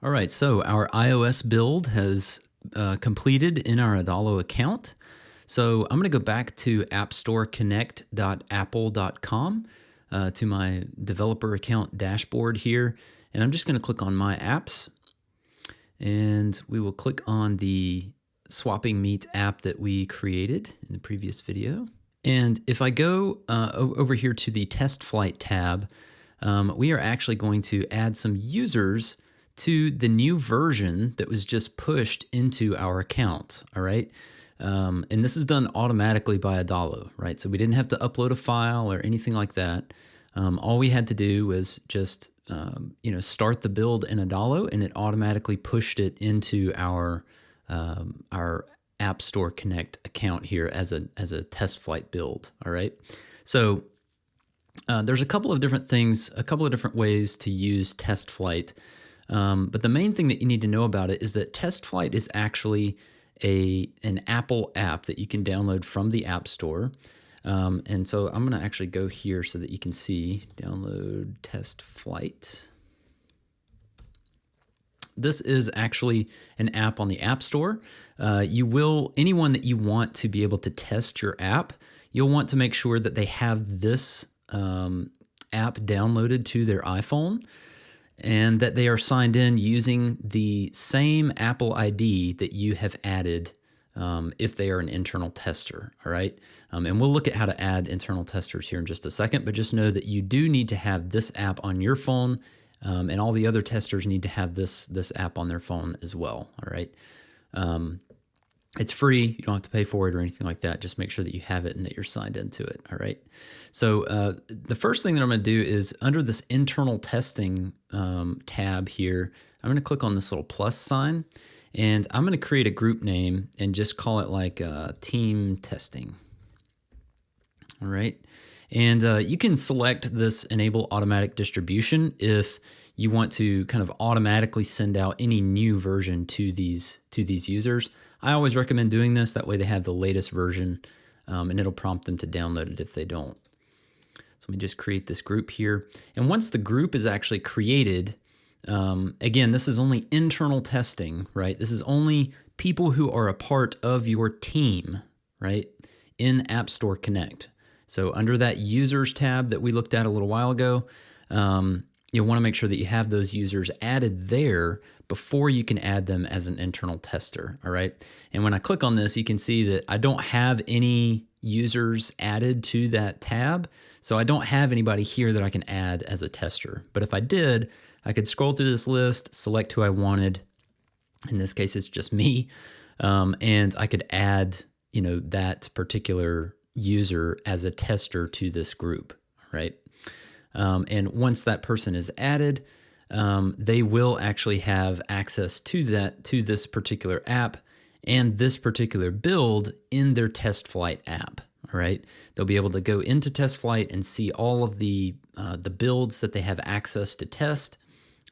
All right, so our iOS build has completed in our Adalo account. So I'm going to go back to appstoreconnect.apple.com to my developer account dashboard here. And I'm just going to click on My Apps. And we will click on the Swapping Meat app that we created in the previous video. And if I go over here to the Test Flight tab, we are actually going to add some users to the new version that was just pushed into our account, all right? And this is done automatically by Adalo, right? So we didn't have to upload a file or anything like that. All we had to do was just, start the build in Adalo, and it automatically pushed it into our App Store Connect account here as a test flight build, all right? So there's a couple of different things, a couple of different ways to use test flight. But the main thing that you need to know about it is that test flight is actually an Apple app that you can download from the App Store. And so I'm going to actually go here so that you can see download test flight. This is actually an app on the App Store. Anyone that you want to be able to test your app, you'll want to make sure that they have this app downloaded to their iPhone, and that they are signed in using the same Apple ID that you have added if they are an internal tester, all right? And we'll look at how to add internal testers here in just a second, but just know that you do need to have this app on your phone, and all the other testers need to have this app on their phone as well, all right? It's free. You don't have to pay for it or anything like that. Just make sure that you have it and that you're signed into it, all right? So the first thing that I'm going to do is under this internal testing tab here, I'm going to click on this little plus sign, and I'm going to create a group name and just call it like team testing, all right? And you can select this enable automatic distribution if you want to kind of automatically send out any new version to these users. I always recommend doing this. That way they have the latest version, and it'll prompt them to download it if they don't. So let me just create this group here. And once the group is actually created, again, this is only internal testing, right? This is only people who are a part of your team, right, in App Store Connect. So under that users tab that we looked at a little while ago, you'll want to make sure that you have those users added there before you can add them as an internal tester, all right? And when I click on this, you can see that I don't have any users added to that tab, so I don't have anybody here that I can add as a tester. But if I did, I could scroll through this list, select who I wanted. In this case, it's just me, and I could add, that particular user as a tester to this group, right? And once that person is added, they will actually have access to this particular app and this particular build in their test flight app. All right, they'll be able to go into test flight and see all of the builds that they have access to test,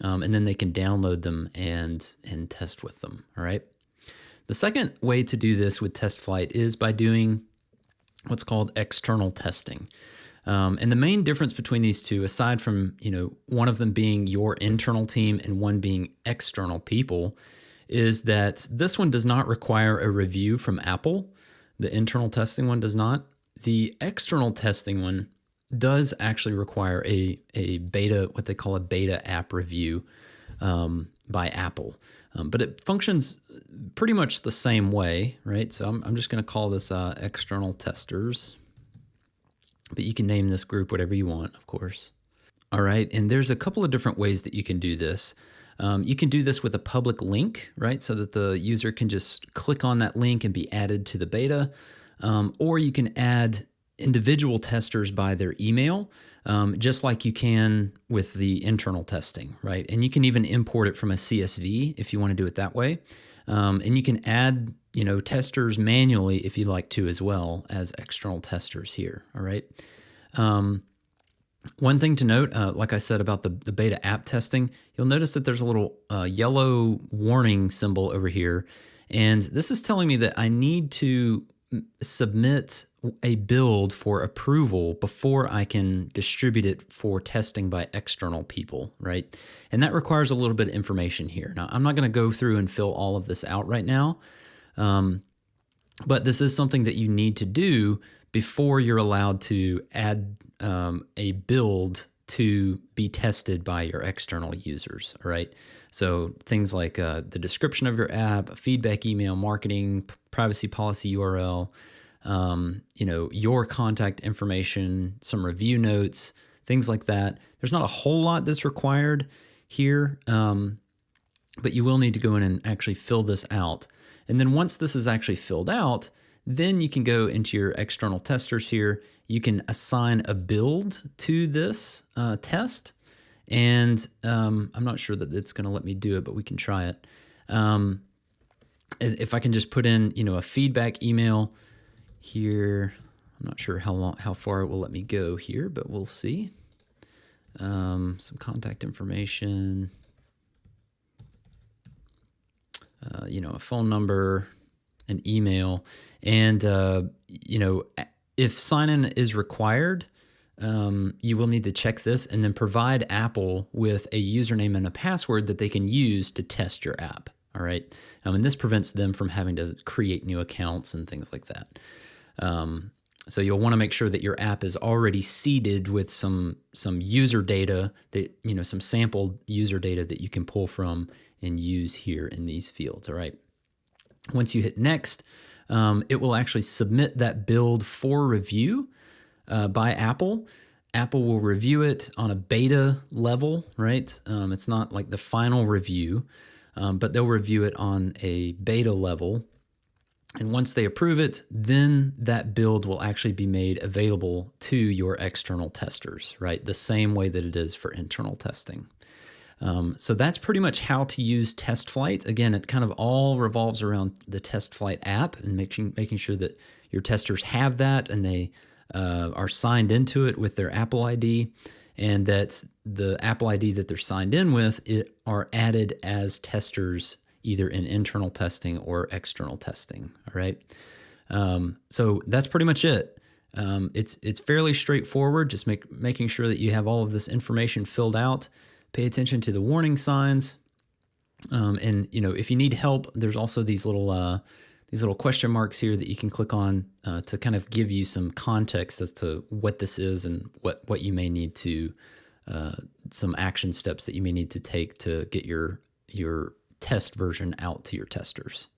and then they can download them and test with them. All right. The second way to do this with test flight is by doing what's called external testing. And the main difference between these two, aside from one of them being your internal team and one being external people, is that this one does not require a review from Apple. The internal testing one does not. The external testing one does actually require a beta, what they call a beta app review by Apple. But it functions pretty much the same way, right? So I'm just going to call this external testers. But you can name this group whatever you want, of course. All right, and there's a couple of different ways that you can do this. You can do this with a public link, right? So that the user can just click on that link and be added to the beta. Or you can add individual testers by their email, just like you can with the internal testing, right? And you can even import it from a CSV if you want to do it that way. And you can add testers manually if you'd like to as well as external testers here, all right? One thing to note, like I said about the beta app testing, you'll notice that there's a little yellow warning symbol over here, and this is telling me that I need to submit a build for approval before I can distribute it for testing by external people, right? And that requires a little bit of information here. Now, I'm not going to go through and fill all of this out right now, but this is something that you need to do before you're allowed to add a build to be tested by your external users, all right? So things like the description of your app, feedback email, marketing, privacy policy URL, your contact information, some review notes, things like that. There's not a whole lot that's required here, but you will need to go in and actually fill this out. And then once this is actually filled out, then you can go into your external testers here. You can assign a build to this test. And I'm not sure that it's going to let me do it, but we can try it. If I can just put in, a feedback email here. I'm not sure how far it will let me go here, but we'll see. Some contact information, a phone number, an email, and if sign-in is required, you will need to check this and then provide Apple with a username and a password that they can use to test your app. All right, and this prevents them from having to create new accounts and things like that. So you'll want to make sure that your app is already seeded with some user data that some sampled user data that you can pull from and use here in these fields. All right. Once you hit next, it will actually submit that build for review by Apple. Apple will review it on a beta level, right? It's not like the final review, but they'll review it on a beta level. And once they approve it, then that build will actually be made available to your external testers, right? The same way that it is for internal testing. So that's pretty much how to use TestFlight. Again, it kind of all revolves around the TestFlight app and making sure that your testers have that and they are signed into it with their Apple ID, and that the Apple ID that they're signed in with are added as testers either in internal testing or external testing. All right. So that's pretty much it. It's fairly straightforward. Just making sure that you have all of this information filled out. Pay attention to the warning signs. And if you need help, there's also these little question marks here that you can click on to kind of give you some context as to what this is and what you may need to, some action steps that you may need to take to get your test version out to your testers.